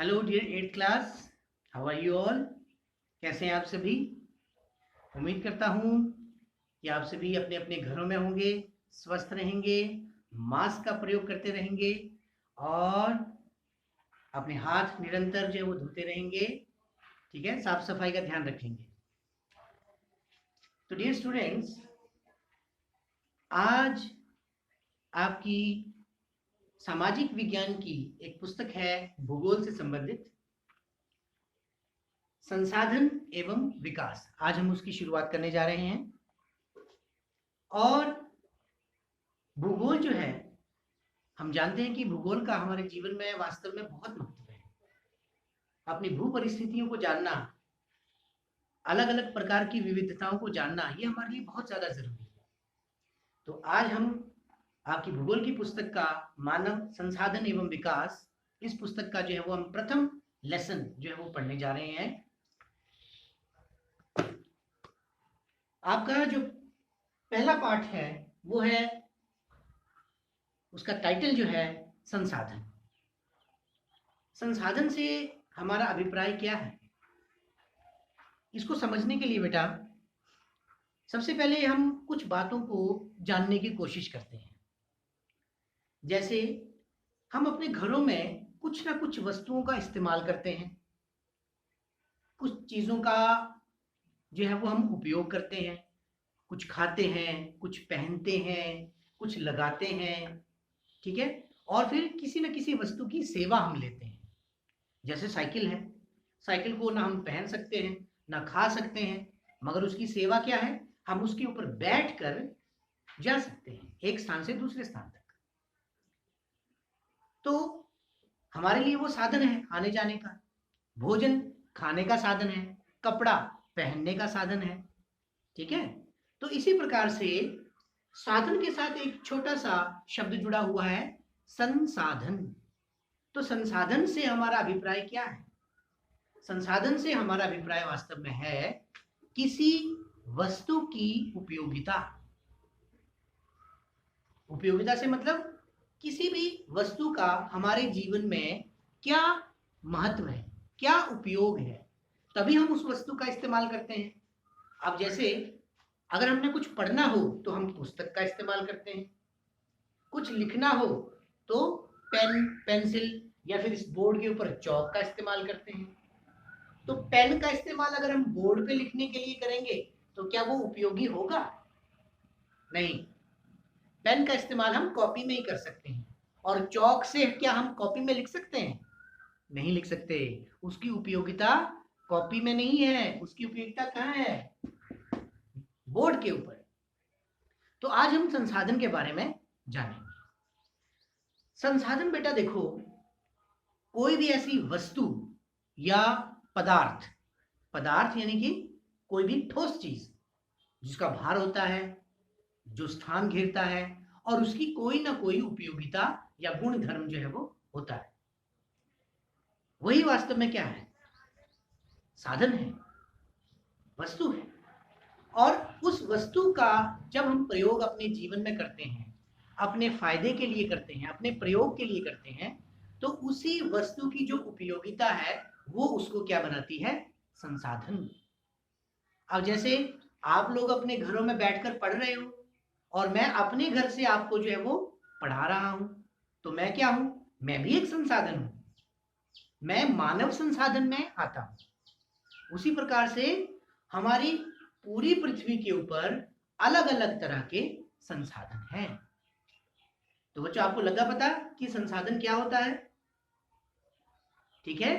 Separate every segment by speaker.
Speaker 1: Hello dear eight class, how are you all. कैसे हैं आप सभी। उम्मीद करता हूँ कि आप सभी अपने अपने घरों में होंगे, स्वस्थ रहेंगे, मास्क का प्रयोग करते रहेंगे और अपने हाथ निरंतर जो है वो धोते रहेंगे। ठीक है, साफ सफाई का ध्यान रखेंगे। तो डियर स्टूडेंट्स, आज आपकी सामाजिक विज्ञान की एक पुस्तक है, भूगोल से संबंधित संसाधन एवं विकास। आज हम उसकी शुरुआत करने जा रहे हैं। और भूगोल जो है, हम जानते हैं कि भूगोल का हमारे जीवन में वास्तव में बहुत महत्व है। अपनी भू परिस्थितियों को जानना, अलग अलग प्रकार की विविधताओं को जानना, ये हमारे लिए बहुत ज्यादा जरूरी है। तो आज हम आपकी भूगोल की पुस्तक का मानव संसाधन एवं विकास, इस पुस्तक का जो है वो हम प्रथम लेसन जो है वो पढ़ने जा रहे हैं। आपका जो पहला पाठ है वो है, उसका टाइटल जो है संसाधन। संसाधन से हमारा अभिप्राय क्या है, इसको समझने के लिए बेटा सबसे पहले हम कुछ बातों को जानने की कोशिश करते हैं। जैसे हम अपने घरों में कुछ ना कुछ वस्तुओं का इस्तेमाल करते हैं, कुछ चीज़ों का जो है वो हम उपयोग करते हैं, कुछ खाते हैं, कुछ पहनते हैं, कुछ लगाते हैं। ठीक है, और फिर किसी न किसी वस्तु की सेवा हम लेते हैं। जैसे साइकिल है, साइकिल को ना हम पहन सकते हैं ना खा सकते हैं, मगर उसकी सेवा क्या है, हम उसके ऊपर बैठ कर जा सकते हैं एक स्थान से दूसरे स्थान तक। तो हमारे लिए वो साधन है आने जाने का। भोजन खाने का साधन है, कपड़ा पहनने का साधन है। ठीक है, तो इसी प्रकार से साधन के साथ एक छोटा सा शब्द जुड़ा हुआ है, संसाधन। तो संसाधन से हमारा अभिप्राय क्या है? संसाधन से हमारा अभिप्राय वास्तव में है किसी वस्तु की उपयोगिता। उपयोगिता से मतलब किसी भी वस्तु का हमारे जीवन में क्या महत्व है, क्या उपयोग है, तभी हम उस वस्तु का इस्तेमाल करते हैं। अब जैसे अगर हमने कुछ पढ़ना हो तो हम पुस्तक का इस्तेमाल करते हैं, कुछ लिखना हो तो पेन पेंसिल या फिर इस बोर्ड के ऊपर चौक का इस्तेमाल करते हैं। तो पेन का इस्तेमाल अगर हम बोर्ड पे लिखने के लिए करेंगे तो क्या वो उपयोगी होगा? नहीं। पेन का इस्तेमाल हम कॉपी में ही कर सकते हैं, और चौक से क्या हम कॉपी में लिख सकते हैं? नहीं लिख सकते। उसकी उपयोगिता कॉपी में नहीं है, उसकी उपयोगिता कहाँ है? बोर्ड के ऊपर। तो आज हम संसाधन के बारे में जानेंगे। संसाधन बेटा देखो, कोई भी ऐसी वस्तु या पदार्थ, पदार्थ यानी कि कोई भी ठोस चीज जिसका भार होता है, जो स्थान घेरता है, और उसकी कोई ना कोई उपयोगिता या गुण धर्म जो है वो होता है, वही वास्तव में क्या है? साधन है, वस्तु है। और उस वस्तु का जब हम प्रयोग अपने जीवन में करते हैं, अपने फायदे के लिए करते हैं, अपने प्रयोग के लिए करते हैं, तो उसी वस्तु की जो उपयोगिता है वो उसको क्या बनाती है? संसाधन। अब जैसे आप लोग अपने घरों में बैठकर पढ़ रहे हो और मैं अपने घर से आपको जो है वो पढ़ा रहा हूं, तो मैं क्या हूं? मैं भी एक संसाधन हूं, मैं मानव संसाधन में आता हूं। उसी प्रकार से हमारी पूरी पृथ्वी के ऊपर अलग अलग तरह के संसाधन हैं। तो बच्चों, आपको लगा पता कि संसाधन क्या होता है? ठीक है,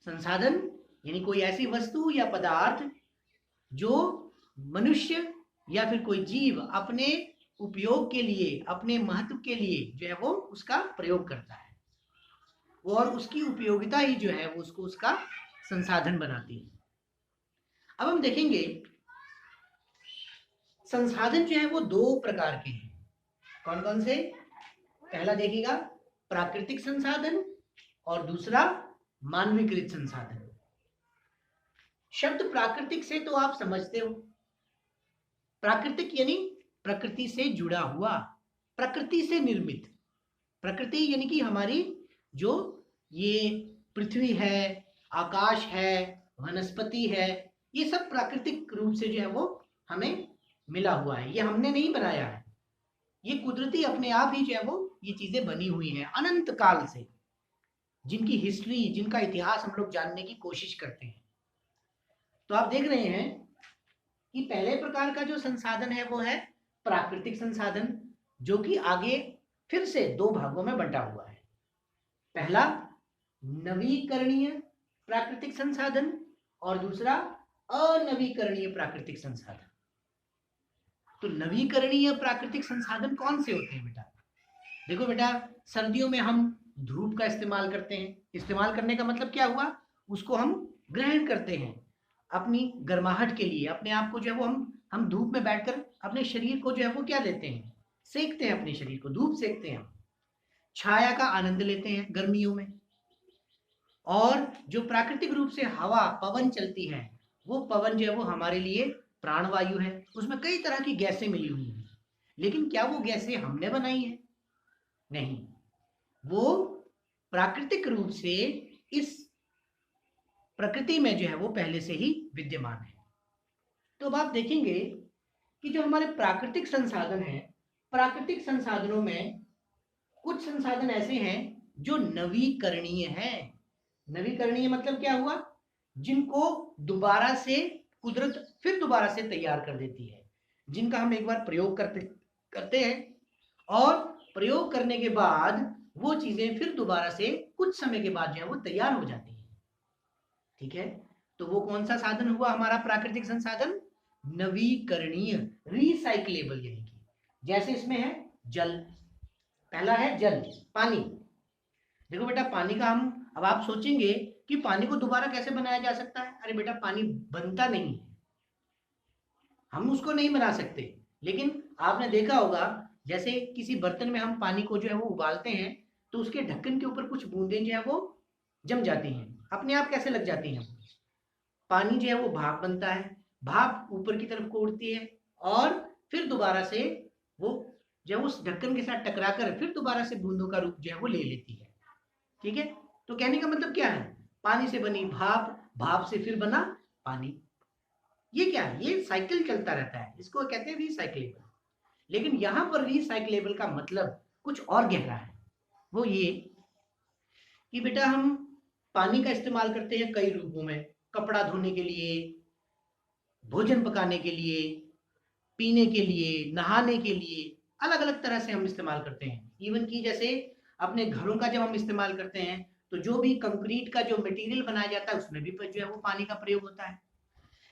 Speaker 1: संसाधन यानी कोई ऐसी वस्तु या पदार्थ जो मनुष्य या फिर कोई जीव अपने उपयोग के लिए, अपने महत्व के लिए जो है वो उसका प्रयोग करता है, और उसकी उपयोगिता ही जो है वो उसको उसका संसाधन बनाती है। अब हम देखेंगे संसाधन जो है वो दो प्रकार के हैं। कौन कौन से? पहला देखिएगा प्राकृतिक संसाधन, और दूसरा मानवीकृत संसाधन। शब्द प्राकृतिक से तो आप समझते हो, प्राकृतिक यानी प्रकृति से जुड़ा हुआ, प्रकृति से निर्मित। प्रकृति यानी कि हमारी जो ये पृथ्वी है, आकाश है, वनस्पति है, ये सब प्राकृतिक रूप से जो है वो हमें मिला हुआ है, ये हमने नहीं बनाया है, ये कुदरती अपने आप ही जो है वो ये चीजें बनी हुई हैं अनंत काल से, जिनकी हिस्ट्री, जिनका इतिहास हम लोग जानने की कोशिश करते हैं। तो आप देख रहे हैं कि पहले प्रकार का जो संसाधन है वो है प्राकृतिक संसाधन, जो कि आगे फिर से दो भागों में बंटा हुआ है। पहला नवीकरणीय प्राकृतिक संसाधन और दूसरा अनवीकरणीय प्राकृतिक संसाधन। तो नवीकरणीय प्राकृतिक संसाधन कौन से होते हैं बेटा? देखो बेटा, सर्दियों में हम धूप का इस्तेमाल करते हैं। इस्तेमाल करने का मतलब क्या हुआ? उसको हम ग्रहण करते हैं अपनी गर्माहट के लिए। अपने आप को जो है वो हम धूप में बैठकर अपने शरीर को जो है वो क्या देते हैं, सेकते हैं, अपने शरीर को धूप सेकते हैं। छाया का आनंद लेते हैं गर्मियों में। और जो प्राकृतिक रूप से हवा, पवन चलती है, वो पवन जो है वो हमारे लिए प्राणवायु है। उसमें कई तरह की गैसें मिली हुई हैं, लेकिन क्या वो गैसें हमने बनाई है? नहीं, वो प्राकृतिक रूप से इस प्रकृति में जो है वो पहले से ही विद्यमान है। तो अब आप देखेंगे कि जो हमारे प्राकृतिक संसाधन हैं, प्राकृतिक संसाधनों में कुछ संसाधन ऐसे हैं जो नवीकरणीय हैं। नवीकरणीय मतलब क्या हुआ? जिनको दोबारा से कुदरत फिर दोबारा से तैयार कर देती है, जिनका हम एक बार प्रयोग करते हैं और प्रयोग करने के बाद वो चीजें फिर दोबारा से कुछ समय के बाद जो है वो तैयार हो जाती है। ठीक है, तो वो कौन सा साधन हुआ हमारा प्राकृतिक संसाधन? नवीकरणीय, रिसाइक्लेबल। यानी कि जैसे इसमें है जल, पहला है जल, पानी। देखो बेटा, पानी का हम, अब आप सोचेंगे कि पानी को दोबारा कैसे बनाया जा सकता है? अरे बेटा, पानी बनता नहीं है, हम उसको नहीं बना सकते। लेकिन आपने देखा होगा, जैसे किसी बर्तन में हम पानी को जो है वो उबालते हैं, तो उसके ढक्कन के ऊपर कुछ बूंदें जो है वो जम जाती हैं, अपने आप कैसे लग जाती हैं? पानी जो है वो भाप बनता है, भाप ऊपर की तरफ को उड़ती है और फिर दोबारा से वो जब उस ढक्कन के साथ टकराकर फिर दोबारा से बूंदों का रूप जो है वो ले लेती है। ठीक है, तो कहने का मतलब क्या है? पानी से बनी भाप, भाप से फिर बना पानी। ये क्या है? ये साइकिल चलता रहता है, इसको कहते हैं रिसाइक्लेबल। लेकिन यहां पर रिसाइक्लेबल का मतलब कुछ और गहरा है। वो ये कि बेटा, हम पानी का इस्तेमाल करते हैं कई रूपों में, कपड़ा धोने के लिए, भोजन पकाने के लिए, पीने के लिए, नहाने के लिए, अलग अलग तरह से हम इस्तेमाल करते हैं। इवन कि जैसे अपने घरों का जब हम इस्तेमाल करते हैं, तो जो भी कंक्रीट का जो मटेरियल बनाया जाता है उसमें भी जो है वो पानी का प्रयोग होता है।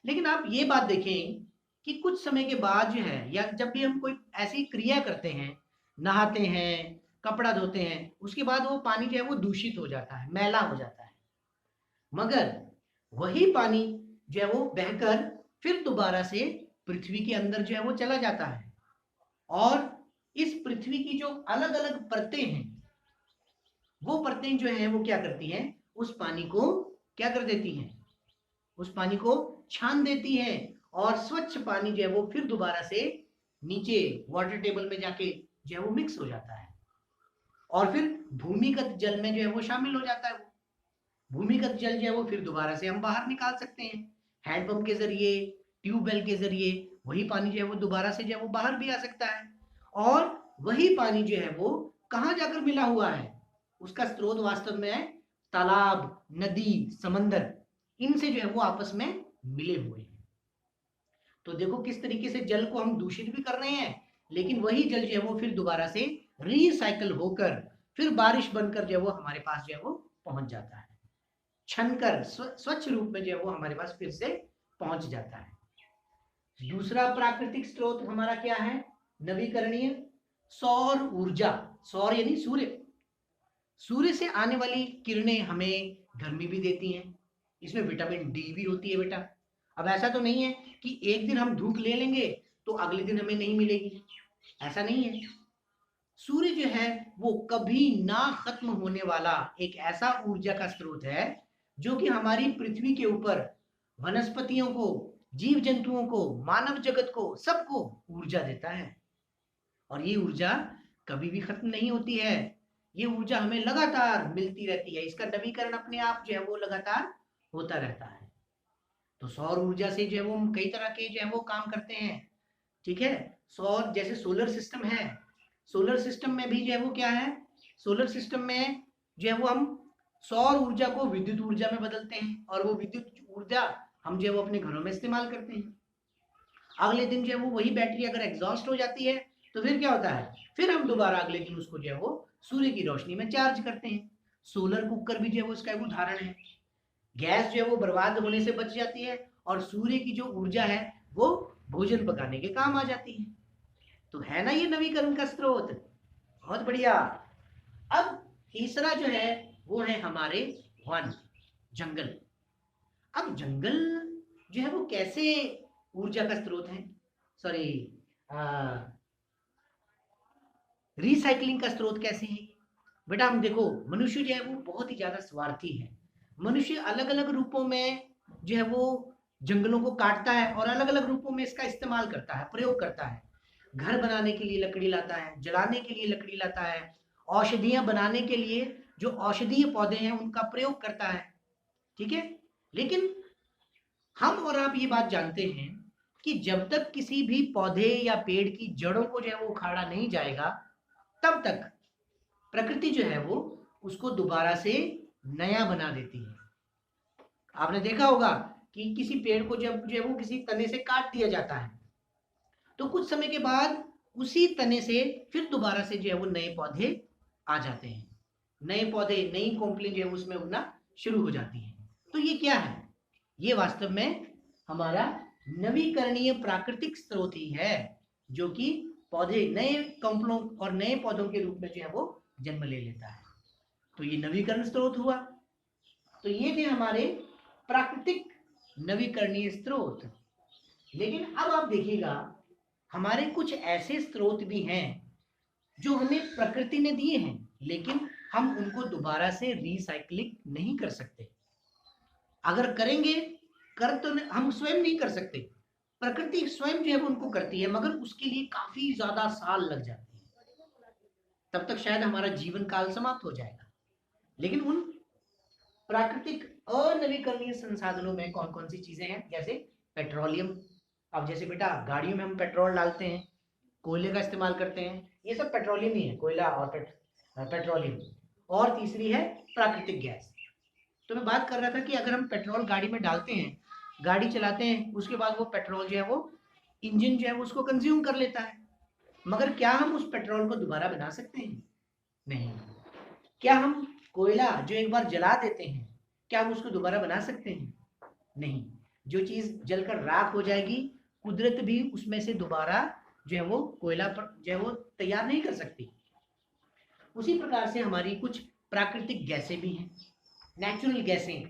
Speaker 1: लेकिन आप ये बात देखें कि कुछ समय के बाद जो है, या जब भी हम कोई ऐसी क्रिया करते हैं, नहाते हैं, कपड़ा धोते हैं, उसके बाद वो पानी जो है वो दूषित हो जाता है, मैला हो जाता है। मगर वही पानी जो है वो बहकर फिर दोबारा से पृथ्वी के अंदर जो है वो चला जाता है। और इस पृथ्वी की जो अलग अलग परतें हैं, वो परतें जो है वो क्या करती हैं? उस पानी को क्या कर देती हैं? उस पानी को छान देती है और स्वच्छ पानी जो है वो फिर दोबारा से नीचे वाटर टेबल में जाके जो है वो मिक्स हो जाता है और फिर भूमिगत जल में जो है वो शामिल हो जाता है। वो भूमिगत जल जो है वो फिर दोबारा से हम बाहर निकाल सकते हैं हैंडपंप के जरिए, ट्यूबवेल के जरिए। वही पानी जो है वो दोबारा से जो है वो बाहर भी आ सकता है। और वही पानी जो है वो कहाँ जाकर मिला हुआ है? उसका स्रोत वास्तव में तालाब, नदी, समंदर, इनसे जो है वो आपस में मिले हुए हैं। तो देखो किस तरीके से जल को हम दूषित भी कर रहे हैं, लेकिन वही जल जो है वो फिर दोबारा से रिसाइकल होकर फिर बारिश बनकर जो है वो हमारे पास जो है वो पहुंच जाता है, छनकर स्वच्छ रूप में जो है वो हमारे पास फिर से पहुंच जाता है। दूसरा प्राकृतिक स्रोत हमारा क्या है? नवीकरणीय सौर ऊर्जा। सौर यानी सूर्य। सूर्य से आने वाली किरणें हमें गर्मी भी देती हैं, इसमें विटामिन डी भी होती है बेटा। अब ऐसा तो नहीं है कि एक दिन हम धूप ले लेंगे तो अगले दिन हमें नहीं मिलेगी, ऐसा नहीं है। सूर्य जो है वो कभी ना खत्म होने वाला एक ऐसा ऊर्जा का स्रोत है जो कि हमारी पृथ्वी के ऊपर वनस्पतियों को, जीव जंतुओं को, मानव जगत को, सबको ऊर्जा देता है। और ये ऊर्जा कभी भी खत्म नहीं होती है। ये ऊर्जा हमें लगातार मिलती रहती है, इसका नवीकरण अपने आप जो है वो लगातार होता रहता है। तो सौर ऊर्जा से जो है वो कई तरह के जो है वो काम करते हैं, ठीक है। सौर जैसे सोलर सिस्टम है, सोलर सिस्टम में भी जो है वो क्या है, सोलर सिस्टम में जो है वो हम सौर ऊर्जा को विद्युत ऊर्जा में बदलते हैं और वो विद्युत ऊर्जा हम जो है वो अपने घरों में इस्तेमाल करते हैं। अगले दिन जो है वो वही बैटरी अगर एग्जॉस्ट हो जाती है तो फिर क्या होता है, फिर हम दोबारा अगले दिन उसको जो है वो सूर्य की रोशनी में चार्ज करते हैं। सोलर कुकर भी जो है वो इसका एक उदाहरण है। गैस जो है वो बर्बाद होने से बच जाती है और सूर्य की जो ऊर्जा है वो भोजन पकाने के काम आ जाती है। तो है ना ये नवीकरण का स्रोत, बहुत बढ़िया। अब तीसरा जो है वो है हमारे वन, जंगल। अब जंगल जो है वो कैसे ऊर्जा का स्रोत है, सॉरी रिसाइकलिंग का स्रोत कैसे है। बेटा हम देखो, मनुष्य जो है वो बहुत ही ज्यादा स्वार्थी है। मनुष्य अलग अलग रूपों में जो है वो जंगलों को काटता है और अलग अलग रूपों में इसका इस्तेमाल करता है, प्रयोग करता है। घर बनाने के लिए लकड़ी लाता है, जलाने के लिए लकड़ी लाता है, औषधियां बनाने के लिए जो औषधीय पौधे हैं उनका प्रयोग करता है, ठीक है। लेकिन हम और आप ये बात जानते हैं कि जब तक किसी भी पौधे या पेड़ की जड़ों को जो है वो उखाड़ा नहीं जाएगा, तब तक प्रकृति जो है वो उसको दोबारा से नया बना देती है। आपने देखा होगा कि किसी पेड़ को जब जो है वो किसी तने से काट दिया जाता है तो कुछ समय के बाद उसी तने से फिर दोबारा से जो है वो नए पौधे आ जाते हैं, नए पौधे, नई कोंपलें जो है उसमें उगना शुरू हो जाती है। तो ये क्या है, ये वास्तव में हमारा नवीकरणीय प्राकृतिक स्रोत ही है, जो कि पौधे नए कंपलों और नए पौधों के रूप में जो है वो जन्म ले लेता है। तो ये नवीकरण स्रोत हुआ। तो ये थे हमारे प्राकृतिक नवीकरणीय स्रोत। लेकिन अब आप देखिएगा, हमारे कुछ ऐसे स्रोत भी हैं जो हमें प्रकृति ने दिए हैं, लेकिन हम उनको दोबारा से रिसाइकलिंग नहीं कर सकते। अगर करेंगे, कर तो हम स्वयं नहीं कर सकते, प्रकृति स्वयं जो है उनको करती है, मगर उसके लिए काफी ज्यादा साल लग जाते हैं, तब तक शायद हमारा जीवन काल समाप्त हो जाएगा। लेकिन उन प्राकृतिक अनवीकरणीय संसाधनों में कौन कौन सी चीजें हैं, जैसे पेट्रोलियम। अब जैसे बेटा गाड़ियों में हम पेट्रोल डालते हैं, कोयले का इस्तेमाल करते हैं, ये सब पेट्रोलियम ही है, कोयला और पेट्रोलियम। और तीसरी है प्राकृतिक गैस। तो मैं बात कर रहा था कि अगर हम पेट्रोल गाड़ी में डालते हैं, गाड़ी चलाते हैं, उसके बाद वो पेट्रोल जो है वो इंजन जो है वो उसको कंज्यूम कर लेता है, मगर क्या हम उस पेट्रोल को दोबारा बना सकते हैं? नहीं। क्या हम कोयला जो एक बार जला देते हैं, क्या हम उसको दोबारा बना सकते हैं? नहीं। जो चीज जलकर राख हो जाएगी, कुदरत भी उसमें से दोबारा जो है वो कोयला पर जो है वो तैयार नहीं कर सकती। उसी प्रकार से हमारी कुछ प्राकृतिक गैसें भी हैं, नेचुरल गैसें,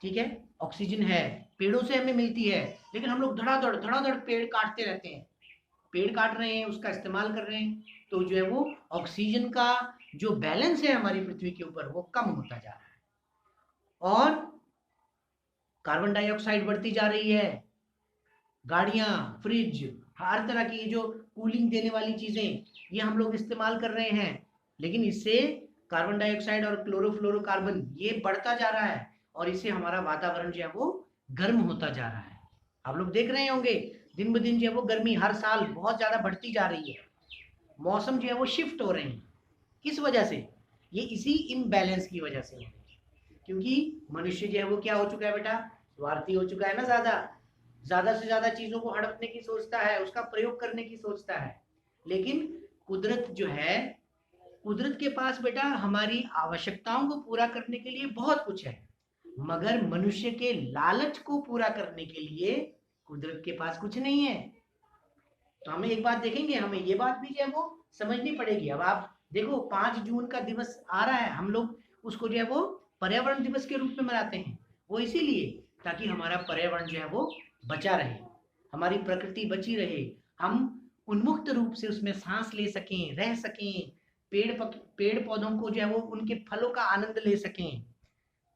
Speaker 1: ठीक है। ऑक्सीजन है, पेड़ों से हमें मिलती है, लेकिन हम लोग धड़ाधड़ पेड़ काटते रहते हैं, पेड़ काट रहे हैं, उसका इस्तेमाल कर रहे हैं, तो जो है वो ऑक्सीजन का जो बैलेंस है हमारी पृथ्वी के ऊपर वो कम होता जा रहा है और कार्बन डाइऑक्साइड बढ़ती जा रही है। गाड़ियां, फ्रिज, हर तरह की जो कूलिंग देने वाली चीजें ये हम लोग इस्तेमाल कर रहे हैं, लेकिन इससे कार्बन डाइऑक्साइड और क्लोरोफ्लोरोकार्बन ये बढ़ता जा रहा है और इससे हमारा वातावरण जो है वो गर्म होता जा रहा है। आप लोग देख रहे होंगे दिन ब दिन जो है वो गर्मी हर साल बहुत ज्यादा बढ़ती जा रही है, मौसम जो है वो शिफ्ट हो रहे हैं। किस वजह से? ये इसी इनबैलेंस की वजह से, क्योंकि मनुष्य जो है वो क्या हो चुका है बेटा, स्वार्थी हो चुका है ना, ज्यादा से ज्यादा चीजों को हड़पने की सोचता है, उसका प्रयोग करने की सोचता है। लेकिन कुदरत जो है, कुदरत के पास बेटा हमारी आवश्यकताओं को पूरा करने के लिए बहुत कुछ है, मगर मनुष्य के लालच को पूरा करने के लिए कुदरत के पास कुछ नहीं है। तो हमें एक बात देखेंगे, हमें ये बात भी जो है वो समझनी पड़ेगी। अब आप देखो 5 जून का दिवस आ रहा है, हम लोग उसको जो है वो पर्यावरण दिवस के रूप में मनाते हैं। वो इसीलिए ताकि हमारा पर्यावरण जो है वो बचा रहे, हमारी प्रकृति बची रहे, हम उन्मुक्त रूप से उसमें सांस ले सकें, रह सकें, पेड़ पौधों को जो है वो उनके फलों का आनंद ले सकें,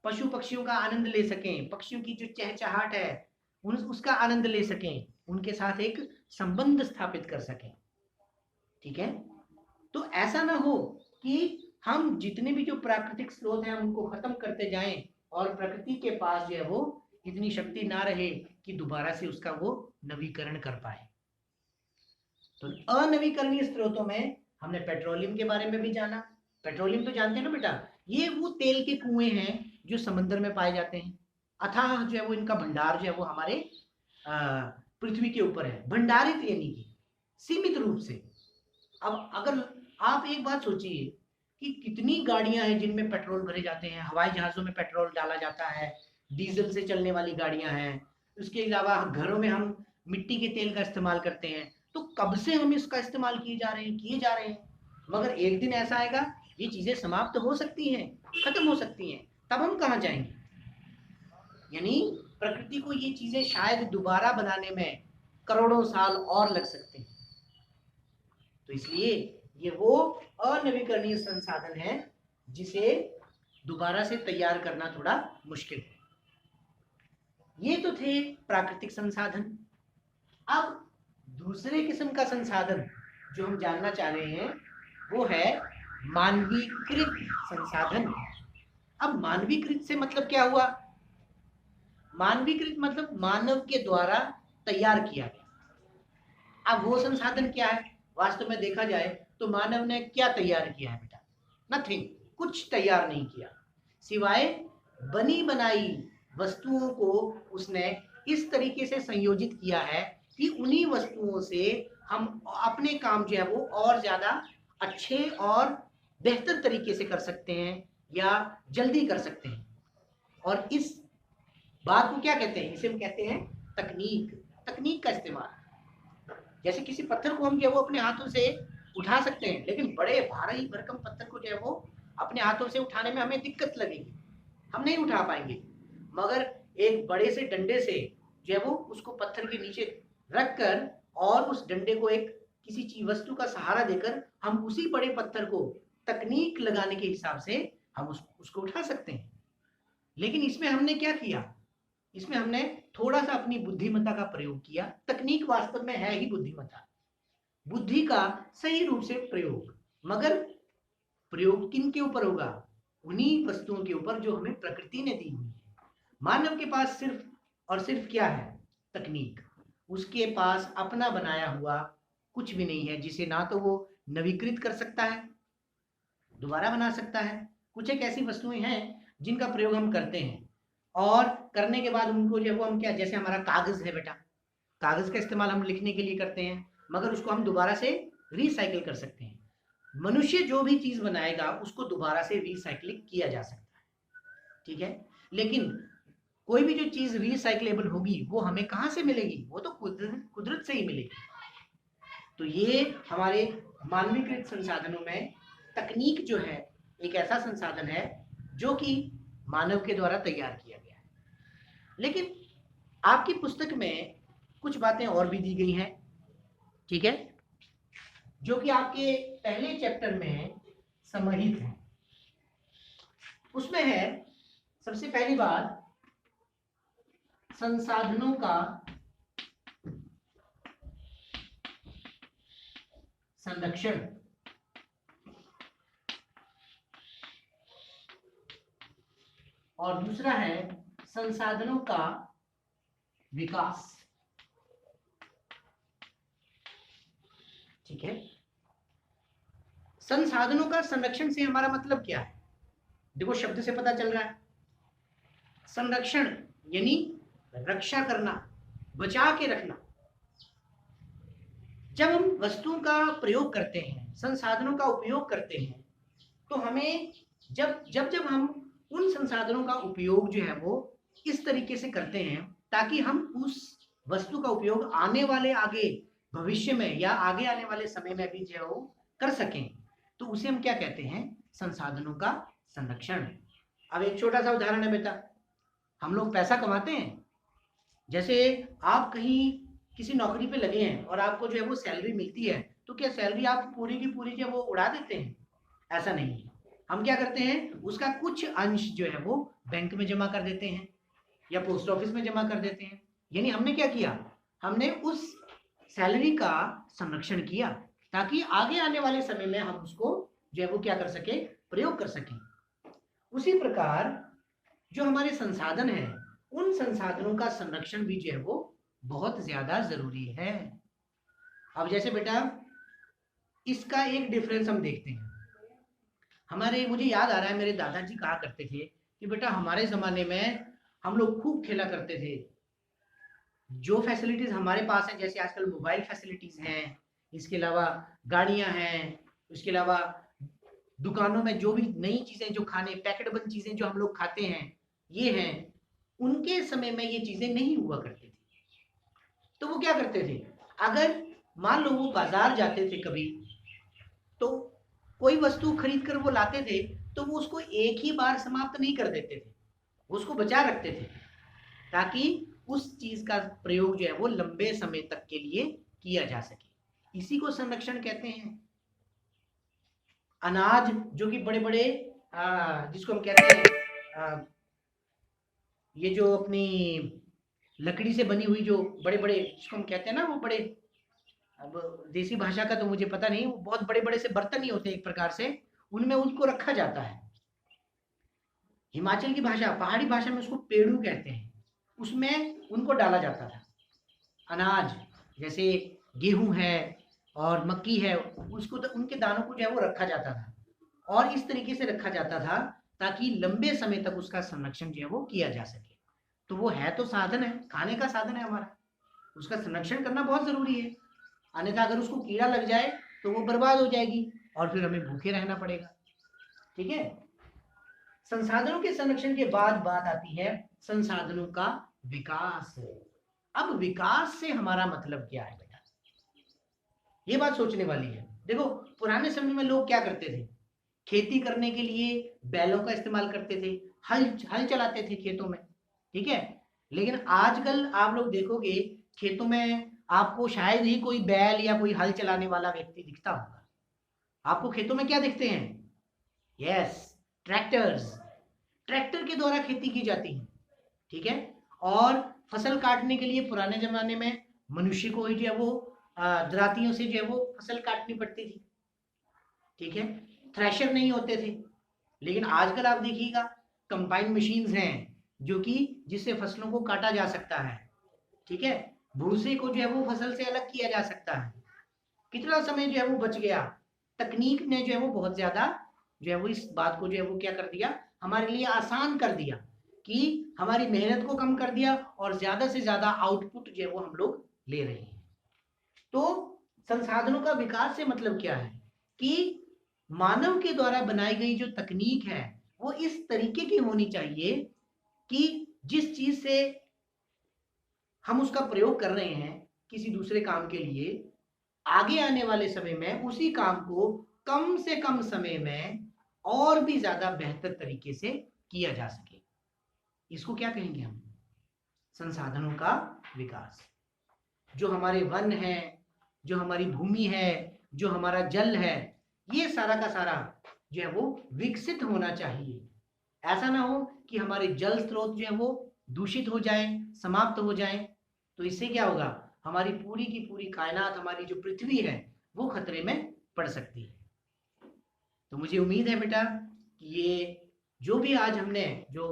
Speaker 1: पशु पक्षियों का आनंद ले सकें, पक्षियों की जो चहचहाट है उसका आनंद ले सकें, उनके साथ एक संबंध स्थापित कर सकें, ठीक है। तो ऐसा ना हो कि हम जितने भी जो प्राकृतिक स्रोत हैं उनको खत्म करते जाएं और प्रकृति के पास जो है वो इतनी शक्ति ना रहे कि दोबारा से उसका वो नवीकरण कर पाए। तो अनवीकरणीय स्रोतों में हमने पेट्रोलियम के बारे में भी जाना। पेट्रोलियम तो जानते हैं ना बेटा, ये वो तेल के कुएं हैं जो समंदर में पाए जाते हैं। अथाह जो है वो इनका भंडार जो है वो हमारे पृथ्वी के ऊपर है, भंडारित यानी कि सीमित रूप से। अब अगर आप एक बात सोचिए कि कितनी गाड़ियां हैं जिनमें पेट्रोल भरे जाते हैं, हवाई जहाजों में पेट्रोल डाला जाता है, डीजल से चलने वाली गाड़ियां हैं, उसके अलावा घरों में हम मिट्टी के तेल का इस्तेमाल करते हैं। तो कब से हम इसका इस्तेमाल किए जा रहे हैं, मगर एक दिन ऐसा आएगा ये चीजें समाप्त हो सकती हैं, खत्म हो सकती हैं, तब हम कहाँ जाएंगे? यानी प्रकृति को ये चीजें शायद दोबारा बनाने में करोड़ों साल और लग सकते हैं। तो इसलिए ये वो अनवीकरणीय संसाधन है जिसे दोबारा से तैयार करना थोड़ा मुश्किल है। ये तो थे प्राकृतिक संसाधन। अब दूसरे किस्म का संसाधन जो हम जानना चाह रहे हैं वो है मानवीकृत संसाधन। अब मानवीकृत से मतलब क्या हुआ? मानवीकृत मतलब मानव के द्वारा तैयार किया गया। अब वो संसाधन क्या है? वास्तव में देखा जाए तो मानव ने क्या तैयार किया है बेटा? नथिंग, कुछ तैयार नहीं किया, सिवाय बनी बनाई वस्तुओं को उसने इस तरीके से संयोजित किया है कि उन्हीं वस्तुओं से हम अपने काम जो है वो और ज्यादा अच्छे और बेहतर तरीके से कर सकते हैं या जल्दी कर सकते हैं। और इस बात को क्या कहते हैं? इसे हम कहते हैं तकनीक। तकनीक का इस्तेमाल। जैसे किसी पत्थर को हम जो है वो अपने हाथों से उठा सकते हैं, लेकिन बड़े भारी भरकम पत्थर को जो है वो अपने हाथों से उठाने में हमें दिक्कत लगेगी, हम नहीं उठा पाएंगे। मगर एक बड़े से डंडे से जो है वो उसको पत्थर के नीचे रख कर और उस डंडे को एक किसी चीज वस्तु का सहारा देकर हम उसी बड़े पत्थर को तकनीक लगाने के हिसाब से हम उसको उठा सकते हैं। लेकिन इसमें हमने क्या किया? इसमें हमने थोड़ा सा अपनी बुद्धिमत्ता का प्रयोग किया। तकनीक वास्तव में है ही बुद्धिमत्ता, बुद्धि का सही रूप से प्रयोग। मगर प्रयोग किन के ऊपर होगा? उन्हीं वस्तुओं के ऊपर जो हमें प्रकृति ने दी हुई है। मानव के पास सिर्फ और सिर्फ क्या है? तकनीक। उसके पास अपना बनाया हुआ कुछ भी नहीं है जिसे ना तो वो नवीकृत कर सकता है, दोबारा बना सकता है। कुछ एक ऐसी वस्तुएं हैं जिनका प्रयोग हम करते हैं और करने के बाद उनको जो है वो हम क्या, जैसे हमारा कागज है बेटा, कागज का इस्तेमाल हम लिखने के लिए करते हैं, मगर उसको हम दोबारा से रिसाइकिल कर सकते हैं। मनुष्य जो भी चीज बनाएगा उसको दोबारा से रिसाइकिल किया जा सकता है, ठीक है। लेकिन कोई भी जो चीज रिसाइकलेबल होगी वो हमें कहां से मिलेगी? वो तो कुदरत से ही मिलेगी। तो ये हमारे मानवीकृत संसाधनों में तकनीक जो है एक ऐसा संसाधन है जो कि मानव के द्वारा तैयार किया गया है। लेकिन आपकी पुस्तक में कुछ बातें और भी दी गई हैं, ठीक है, जो कि आपके पहले चैप्टर में समाहित है। उसमें है सबसे पहली बात संसाधनों का संरक्षण। और दूसरा है संसाधनों का विकास, ठीक है। संसाधनों का संरक्षण से हमारा मतलब क्या है? देखो शब्द से पता चल रहा है। संरक्षण यानी रक्षा करना, बचा के रखना। जब हम वस्तुओं का प्रयोग करते हैं, संसाधनों का उपयोग करते हैं, तो हमें जब हम उन संसाधनों का उपयोग जो है वो इस तरीके से करते हैं ताकि हम उस वस्तु का उपयोग आने वाले आगे भविष्य में या आगे आने वाले समय में भी जो है वो कर सकें, तो उसे हम क्या कहते हैं? संसाधनों का संरक्षण। अब एक छोटा सा उदाहरण है बेटा, हम लोग पैसा कमाते हैं। जैसे आप कहीं किसी नौकरी पे लगे हैं और आपको जो है वो सैलरी मिलती है, तो क्या सैलरी आप पूरी की पूरी जो है वो उड़ा देते हैं? ऐसा नहीं है। हम क्या करते हैं? उसका कुछ अंश जो है वो बैंक में जमा कर देते हैं या पोस्ट ऑफिस में जमा कर देते हैं। यानी हमने क्या किया? हमने उस सैलरी का संरक्षण किया ताकि आगे आने वाले समय में हम उसको जो है वो क्या कर सके, प्रयोग कर सके। उसी प्रकार जो हमारे संसाधन है, उन संसाधनों का संरक्षण भी जो है वो बहुत ज्यादा जरूरी है। अब जैसे बेटा इसका एक डिफरेंस हम देखते हैं। मुझे याद आ रहा है, मेरे दादाजी कहा करते थे कि बेटा हमारे जमाने में हम लोग खूब खेला करते थे। जो फैसिलिटीज हमारे पास है, जैसे आजकल मोबाइल फैसिलिटीज हैं, इसके अलावा गाड़ियां हैं, उसके अलावा दुकानों में जो भी नई चीजें, जो खाने पैकेट बंद चीजें जो हम लोग खाते हैं, ये हैं, उनके समय में ये चीजें नहीं हुआ करती थी। तो वो क्या करते थे, अगर मान लो वो बाजार जाते थे कभी, तो कोई वस्तु खरीद कर वो लाते थे, तो वो उसको एक ही बार समाप्त नहीं कर देते थे, उसको बचा रखते थे, ताकि उस चीज का प्रयोग जो है वो लंबे समय तक के लिए किया जा सके। इसी को संरक्षण कहते हैं। अनाज जो कि बड़े बड़े जिसको हम कहते हैं ये जो अपनी लकड़ी से बनी हुई जो बड़े बड़े, जिसको हम कहते हैं ना, वो बड़े, अब देसी भाषा का तो मुझे पता नहीं, वो बहुत बड़े बड़े से बर्तन ही होते हैं एक प्रकार से, उनमें उनको रखा जाता है। हिमाचल की भाषा, पहाड़ी भाषा में उसको पेड़ू कहते हैं, उसमें उनको डाला जाता था। अनाज जैसे गेहूं है और मक्की है, उसको तो उनके दानों को जो है वो रखा जाता था, और इस तरीके से रखा जाता था ताकि लंबे समय तक उसका संरक्षण जो है वो किया जा सके। तो वो है तो साधन है, खाने का साधन है हमारा, उसका संरक्षण करना बहुत जरूरी है। अन्यथा अगर उसको कीड़ा लग जाए तो वो बर्बाद हो जाएगी और फिर हमें भूखे रहना पड़ेगा। ठीक है। संसाधनों के संरक्षण के बाद बात आती है संसाधनों का विकास। अब विकास से हमारा मतलब क्या है बेटा, ये बात सोचने वाली है। देखो पुराने समय में लोग क्या करते थे, खेती करने के लिए बैलों का इस्तेमाल करते थे, हल चलाते थे खेतों में। ठीक है। लेकिन आजकल आप लोग देखोगे खेतों में आपको शायद ही कोई बैल या कोई हल चलाने वाला व्यक्ति दिखता होगा। आपको खेतों में क्या दिखते हैं, यस, ट्रैक्टर्स। ट्रैक्टर के द्वारा खेती की जाती है। ठीक है। और फसल काटने के लिए पुराने जमाने में मनुष्य को ही जो है वो दरातियों से जो है वो फसल काटनी पड़ती थी। ठीक है। थ्रेशर नहीं होते थे। लेकिन आजकल आप देखिएगा कंबाइन मशीन्स हैं जो कि जिससे फसलों को काटा जा सकता है। ठीक है। भूसे को जो है वो फसल से अलग किया जा सकता है। कितना समय जो है वो बच गया। तकनीक ने जो है वो बहुत ज्यादा जो है वो इस बात को जो है वो क्या कर दिया, हमारे लिए आसान कर दिया, कि हमारी मेहनत को कम कर दिया और ज्यादा से ज्यादा आउटपुट जो है वो हम लोग ले रहे हैं। तो संसाधनों का विकास से मतलब क्या है कि मानव के द्वारा बनाई गई जो तकनीक है वो इस तरीके की होनी चाहिए कि जिस चीज से हम उसका प्रयोग कर रहे हैं किसी दूसरे काम के लिए, आगे आने वाले समय में उसी काम को कम से कम समय में और भी ज्यादा बेहतर तरीके से किया जा सके। इसको क्या कहेंगे हम, संसाधनों का विकास। जो हमारे वन है, जो हमारी भूमि है, जो हमारा जल है, ये सारा का सारा जो है वो विकसित होना चाहिए। ऐसा ना हो कि हमारे जल स्रोत जो है वो दूषित हो जाए, समाप्त हो जाए। तो इससे क्या होगा, हमारी पूरी की पूरी कायनात, हमारी जो पृथ्वी है वो खतरे में पड़ सकती है। तो मुझे उम्मीद है बेटा कि ये जो भी आज हमने जो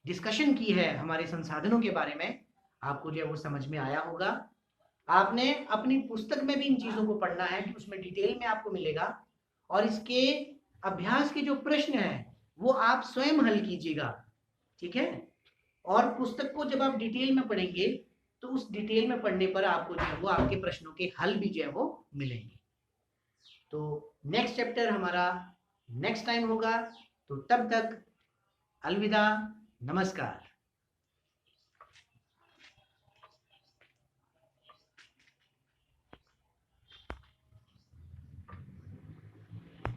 Speaker 1: डिस्कशन की है हमारे संसाधनों के बारे में, आपको जो है वो समझ में आया होगा। आपने अपनी पुस्तक में भी इन चीजों को पढ़ना है कि उसमें डिटेल में आपको मिलेगा, और इसके अभ्यास के जो प्रश्न हैं वो आप स्वयं हल कीजिएगा। ठीक है। और पुस्तक को जब आप डिटेल में पढ़ेंगे तो उस डिटेल में पढ़ने पर आपको जो है वो आपके प्रश्नों के हल भी जो है वो मिलेंगे। तो नेक्स्ट चैप्टर हमारा नेक्स्ट टाइम होगा। तो तब तक अलविदा, नमस्कार।